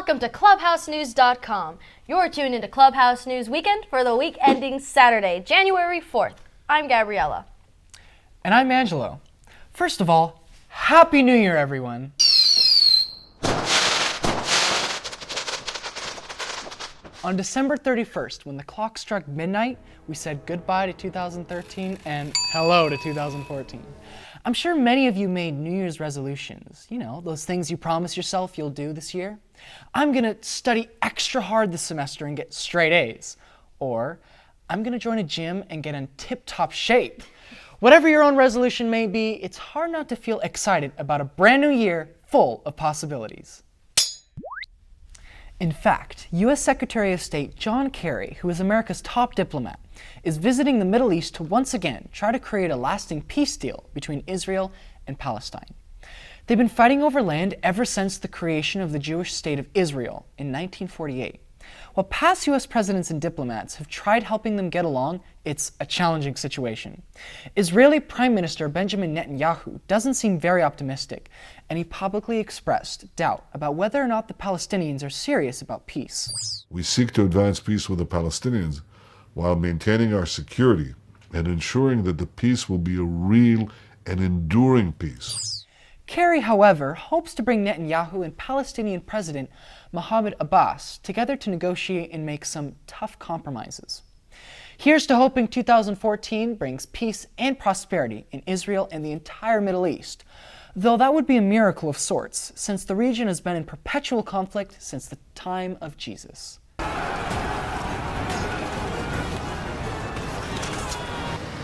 Welcome to ClubhouseNews.com. You're tuned into Clubhouse News Weekend for the week ending Saturday, January 4th. I'm Gabriella. And I'm Angelo. First of all, Happy New Year, everyone. On December 31st, when the clock struck midnight, we said goodbye to 2013 and hello to 2014. I'm sure many of you made New Year's resolutions. You know, those things you promise yourself you'll do this year. I'm gonna study extra hard this semester and get straight A's. Or, I'm gonna join a gym and get in tip-top shape. Whatever your own resolution may be, it's hard not to feel excited about a brand new year full of possibilities. In fact, U.S. Secretary of State John Kerry, who is America's top diplomat, is visiting the Middle East to once again try to create a lasting peace deal between Israel and Palestine. They've been fighting over land ever since the creation of the Jewish state of Israel in 1948. While past U.S. presidents and diplomats have tried helping them get along, it's a challenging situation. Israeli Prime Minister Benjamin Netanyahu doesn't seem very optimistic, and he publicly expressed doubt about whether or not the Palestinians are serious about peace. We seek to advance peace with the Palestinians while maintaining our security and ensuring that the peace will be a real and enduring peace. Kerry, however, hopes to bring Netanyahu and Palestinian President Mahmoud Abbas together to negotiate and make some tough compromises. Here's to hoping 2014 brings peace and prosperity in Israel and the entire Middle East, though that would be a miracle of sorts, since the region has been in perpetual conflict since the time of Jesus.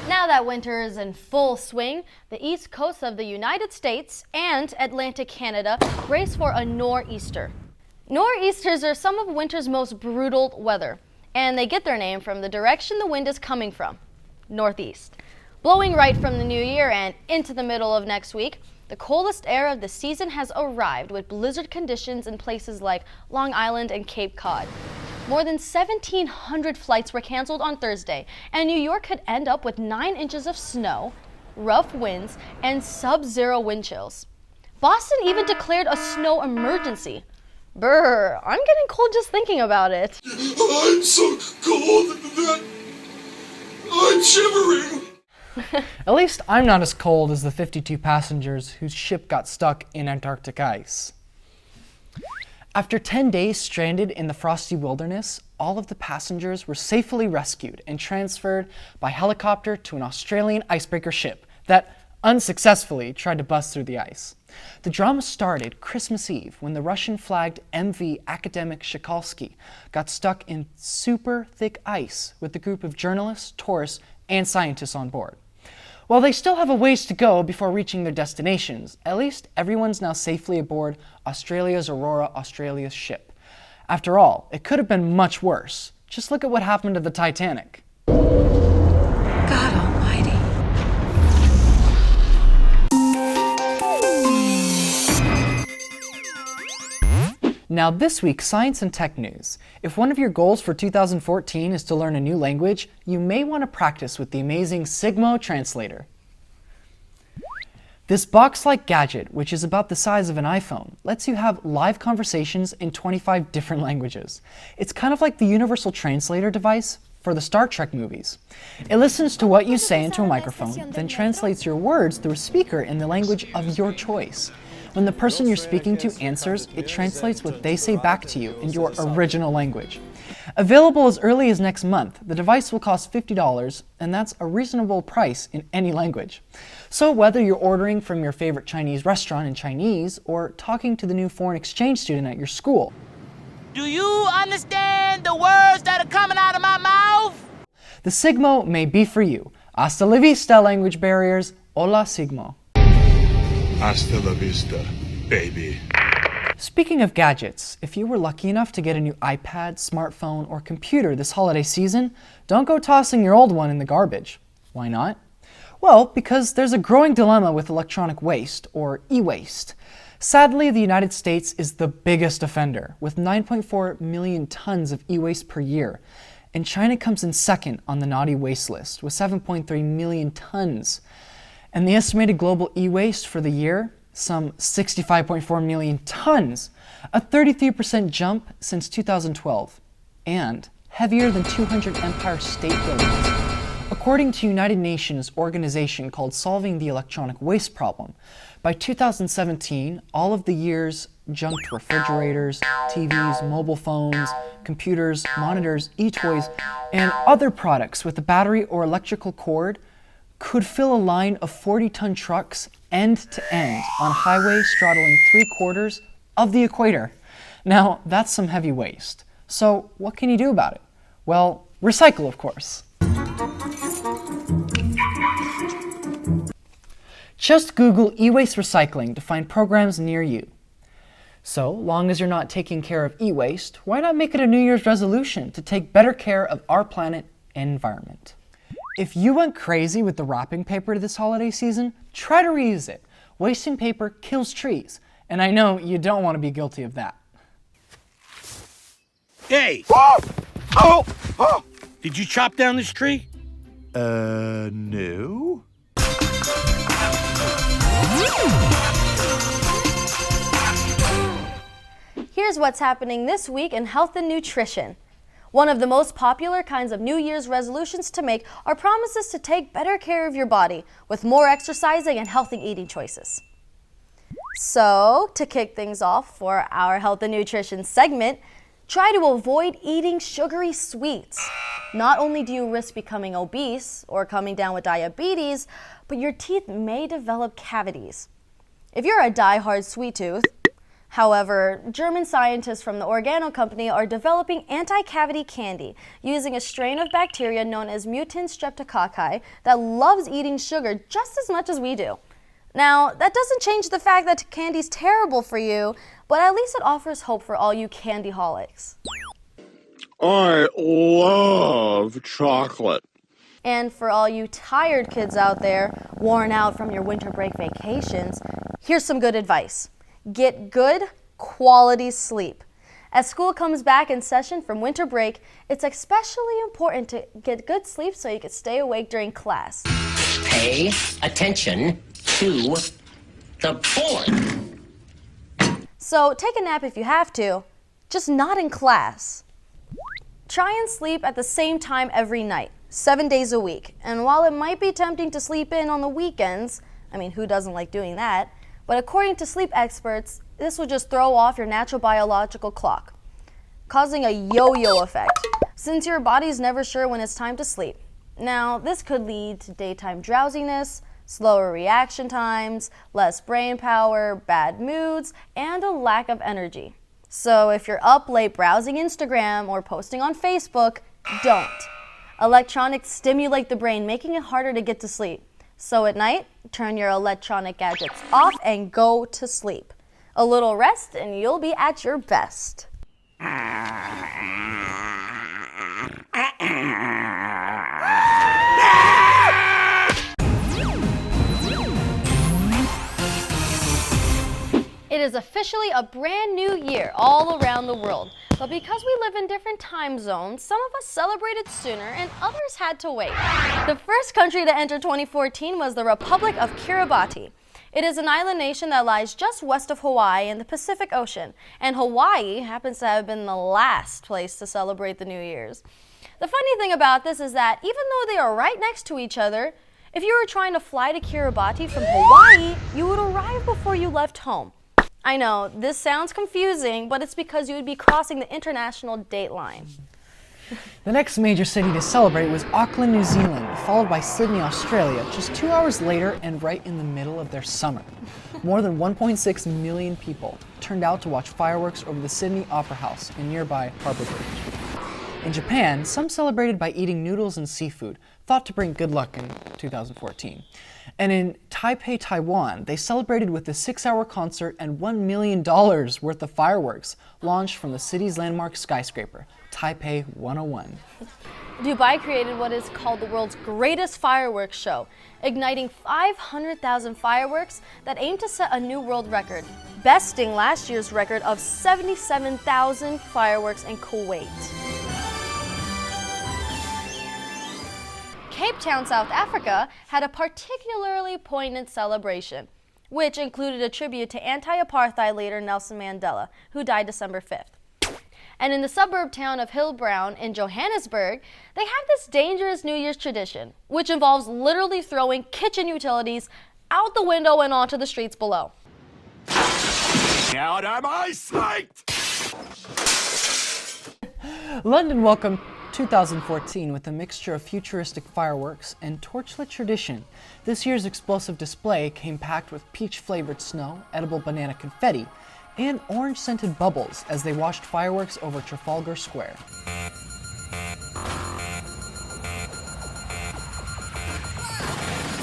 Now that winter is in full swing, the east coast of the United States and Atlantic Canada brace for a nor'easter. Nor'easters are some of winter's most brutal weather, and they get their name from the direction the wind is coming from, northeast. Blowing right from the new year and into the middle of next week, the coldest air of the season has arrived with blizzard conditions in places like Long Island and Cape Cod. More than 1,700 flights were canceled on Thursday, and New York could end up with 9 inches of snow, rough winds, and sub-zero wind chills. Boston even declared a snow emergency. Brr, I'm getting cold just thinking about it. I'm so cold that I'm shivering. At least I'm not as cold as the 52 passengers whose ship got stuck in Antarctic ice. After 10 days stranded in the frosty wilderness, all of the passengers were safely rescued and transferred by helicopter to an Australian icebreaker ship that unsuccessfully tried to bust through the ice. The drama started Christmas Eve when the Russian-flagged MV Academic Shikalsky got stuck in super thick ice with a group of journalists, tourists, and scientists on board. While they still have a ways to go before reaching their destinations, at least everyone's now safely aboard Australia's Aurora Australia's ship. After all, it could have been much worse. Just look at what happened to the Titanic. God Almighty. Now this week's Science and Tech News. If one of your goals for 2014 is to learn a new language, you may want to practice with the amazing Sigmo translator. This box-like gadget, which is about the size of an iPhone, lets you have live conversations in 25 different languages. It's kind of like the universal translator device for the Star Trek movies. It listens to what you say into a microphone, then translates your words through a speaker in the language of your choice. When the person you're speaking to answers, it translates what they say back to you in your original language. Available as early as next month, the device will cost $50, and that's a reasonable price in any language. So whether you're ordering from your favorite Chinese restaurant in Chinese or talking to the new foreign exchange student at your school, do you understand the words that are coming out of my mouth? the Sigmo may be for you. Hasta la vista, language barriers. Hola, Sigmo. Hasta la vista, baby. Speaking of gadgets, if you were lucky enough to get a new iPad, smartphone, or computer this holiday season, don't go tossing your old one in the garbage. Why not? Well, because there's a growing dilemma with electronic waste, or e-waste. Sadly, the United States is the biggest offender, with 9.4 million tons of e-waste per year. And China comes in second on the naughty waste list, with 7.3 million tons. And the estimated global e-waste for the year some 65.4 million tons, a 33% jump since 2012, and heavier than 200 Empire State Buildings. According to United Nations organization called Solving the Electronic Waste Problem, by 2017, all of the year's junked refrigerators, TVs, mobile phones, computers, monitors, e-toys, and other products with a battery or electrical cord could fill a line of 40-ton trucks end to end on a highway straddling 3/4 of the equator. Now, that's some heavy waste. So what can you do about it? Well, recycle, of course. Just Google e-waste recycling to find programs near you. So long as you're not taking care of e-waste, why not make it a New Year's resolution to take better care of our planet and environment? If you went crazy with the wrapping paper this holiday season, try to reuse it. Wasting paper kills trees, and I know you don't want to be guilty of that. Hey! Oh! Did you chop down this tree? No. Here's what's happening this week in health and nutrition. One of the most popular kinds of New Year's resolutions to make are promises to take better care of your body with more exercising and healthy eating choices. So, to kick things off for our health and nutrition segment, try to avoid eating sugary sweets. Not only do you risk becoming obese or coming down with diabetes, but your teeth may develop cavities. If you're a die-hard sweet tooth, however, German scientists from the Organo Company are developing anti-cavity candy using a strain of bacteria known as mutant streptococci that loves eating sugar just as much as we do. Now, that doesn't change the fact that candy's terrible for you, but at least it offers hope for all you candyholics. I love chocolate. And for all you tired kids out there, worn out from your winter break vacations, here's some good advice. Get good, quality sleep. As school comes back in session from winter break, it's especially important to get good sleep so you can stay awake during class. Pay attention to the board. So take a nap if you have to, just not in class. Try and sleep at the same time every night, 7 days a week. And while it might be tempting to sleep in on the weekends, I mean, who doesn't like doing that? But according to sleep experts, this will just throw off your natural biological clock, causing a yo-yo effect, since your body's never sure when it's time to sleep. Now, this could lead to daytime drowsiness, slower reaction times, less brain power, bad moods, and a lack of energy. So if you're up late browsing Instagram or posting on Facebook, don't. Electronics stimulate the brain, making it harder to get to sleep. So at night, turn your electronic gadgets off and go to sleep. A little rest and you'll be at your best. It is officially a brand new year all around the world. But because we live in different time zones, some of us celebrated sooner and others had to wait. The first country to enter 2014 was the Republic of Kiribati. It is an island nation that lies just west of Hawaii in the Pacific Ocean, and Hawaii happens to have been the last place to celebrate the New Year's. The funny thing about this is that even though they are right next to each other, if you were trying to fly to Kiribati from Hawaii, you would arrive before you left home. I know, this sounds confusing, but it's because you would be crossing the international date line. The next major city to celebrate was Auckland, New Zealand, followed by Sydney, Australia, just 2 hours later and right in the middle of their summer. More than 1.6 million people turned out to watch fireworks over the Sydney Opera House in nearby Harbour Bridge. In Japan, some celebrated by eating noodles and seafood, thought to bring good luck in 2014. And in Taipei, Taiwan, they celebrated with a 6-hour concert and $1 million worth of fireworks launched from the city's landmark skyscraper, Taipei 101. Dubai created what is called the world's greatest fireworks show, igniting 500,000 fireworks that aim to set a new world record, besting last year's record of 77,000 fireworks in Kuwait. Cape Town, South Africa had a particularly poignant celebration. which included a tribute to anti-apartheid leader Nelson Mandela, who died December 5th. And in the suburb town of Hillbrown in Johannesburg, they have this dangerous New Year's tradition, which involves literally throwing kitchen utilities out the window and onto the streets below. Out of my sight! London welcomed 2014 with a mixture of futuristic fireworks and torchlit tradition. This year's explosive display came packed with peach-flavored snow, edible banana confetti, and orange-scented bubbles as they watched fireworks over Trafalgar Square.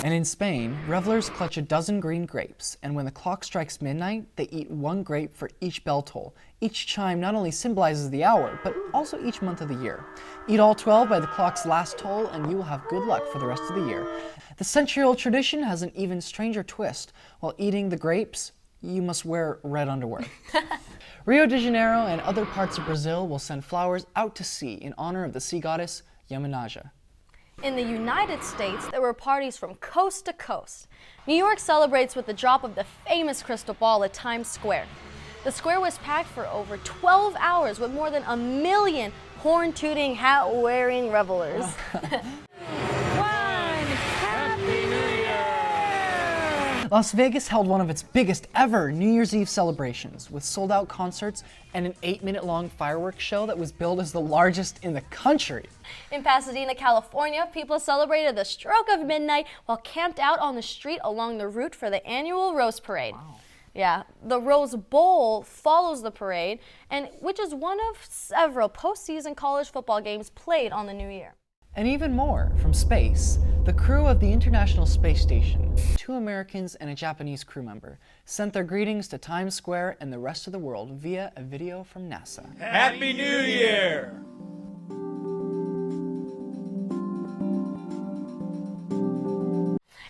And in Spain, revelers clutch a dozen green grapes, and when the clock strikes midnight, they eat one grape for each bell toll. Each chime not only symbolizes the hour, but also each month of the year. Eat all 12 by the clock's last toll, and you will have good luck for the rest of the year. The century-old tradition has an even stranger twist. While eating the grapes, you must wear red underwear. Rio de Janeiro and other parts of Brazil will send flowers out to sea in honor of the sea goddess Yamanaja. In the United States, there were parties from coast to coast. New York celebrates with the drop of the famous crystal ball at Times Square. The square was packed for over 12 hours with more than 1 million horn-tooting, hat-wearing revelers. Las Vegas held one of its biggest ever New Year's Eve celebrations with sold-out concerts and an 8-minute-long fireworks show that was billed as the largest in the country. In Pasadena, California, people celebrated the stroke of midnight while camped out on the street along the route for the annual Rose Parade. Wow. Yeah, the Rose Bowl follows the parade, and which is one of several postseason college football games played on the New Year. And even more, from space, the crew of the International Space Station, 2 Americans and a Japanese crew member, sent their greetings to Times Square and the rest of the world via a video from NASA. Happy New Year!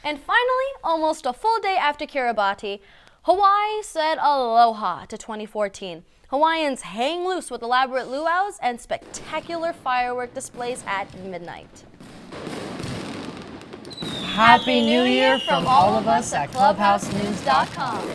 And finally, almost a full day after Kiribati, Hawaii said aloha to 2014. Hawaiians hang loose with elaborate luau's and spectacular firework displays at midnight. Happy New Year from all of us at ClubhouseNews.com.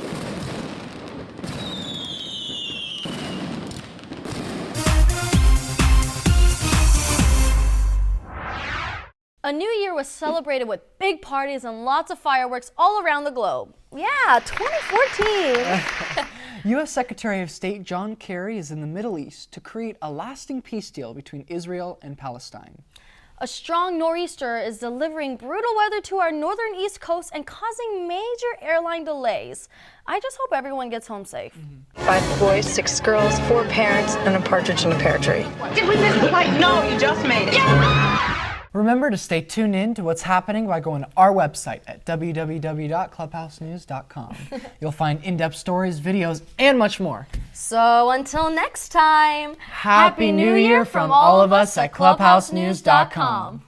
A new year was celebrated with big parties and lots of fireworks all around the globe. Yeah, 2014! U.S. Secretary of State John Kerry is in the Middle East to create a lasting peace deal between Israel and Palestine. A strong nor'easter is delivering brutal weather to our northern East Coast and causing major airline delays. I just hope everyone gets home safe. 5 boys, 6 girls, 4 parents, and a partridge in a pear tree. Did we miss the flight? No, you just made it. Yeah. Remember to stay tuned in to what's happening by going to our website at www.clubhousenews.com. You'll find in-depth stories, videos, and much more. So until next time, Happy New Year from all of us at ClubhouseNews.com.